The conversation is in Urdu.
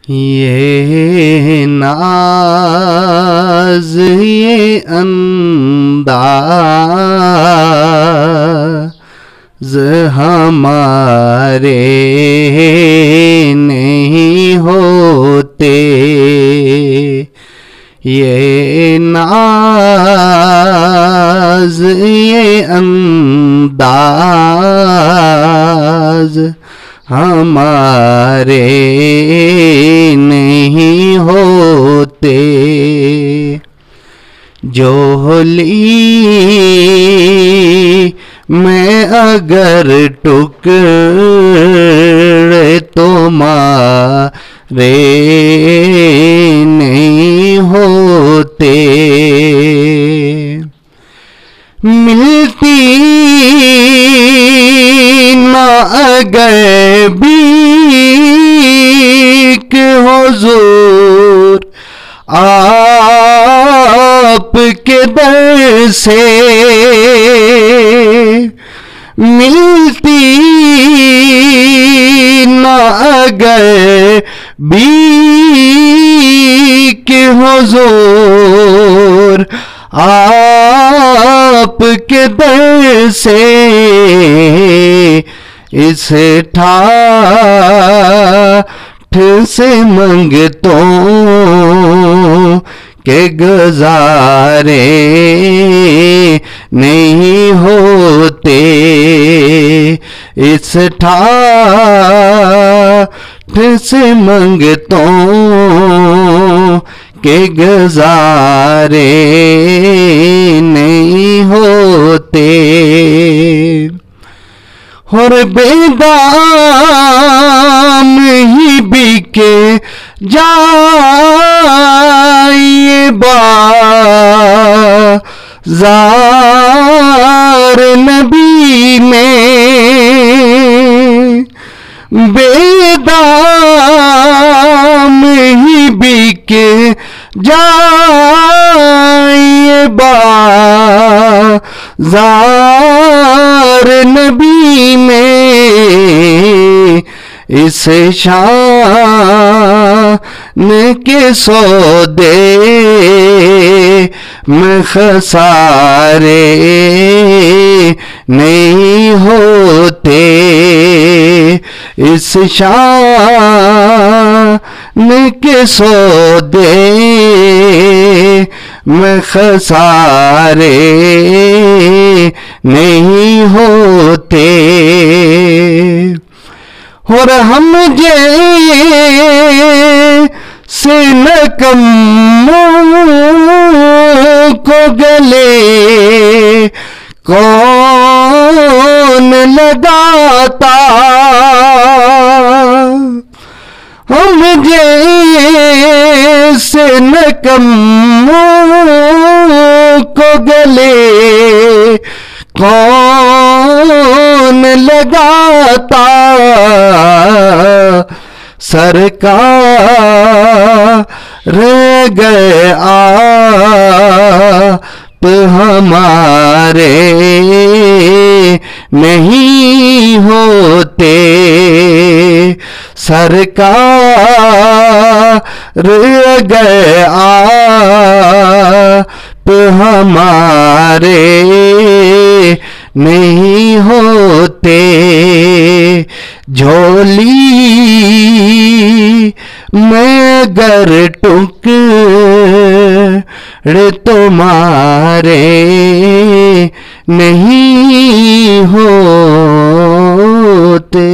یہ ناز یہ انداز ہمارے نہیں ہوتے، یہ ناز یہ انداز ہمارے نہیں ہوتے، جوہلی میں اگر ٹکڑے تمہارے نہیں ہوتے، ملتی نہ اگر بیک حضور آپ کے در سے، ملتی نہ اگر بیک حضور آپ کے در سے، اس ٹھاٹھ سے منگتوں کے گزارے نہیں ہوتے، اس ٹھاٹھ سے منگتوں کے گزارے نہیں ہوتے، اور بے دام ہی بکے جائے بازار نبی میں، بے دام ہی بکے جائے بازار نبی میں، اس شان کے سودے میں خسارے نہیں ہوتے، اس شان کے سودے میں خسارے نہیں ہوتے، اور ہم جیسے نکموں کو گلے کون لگاتا، ہم جیسے نکموں کو گلے کون لگاتا، سرکار گئے آپ ہمارے نہیں ہوتے، سرکار گئے آپ ہمارے نہیں ہوتے، جھولی میں اگر ٹکڑے تمہارے نہیں ہوتے۔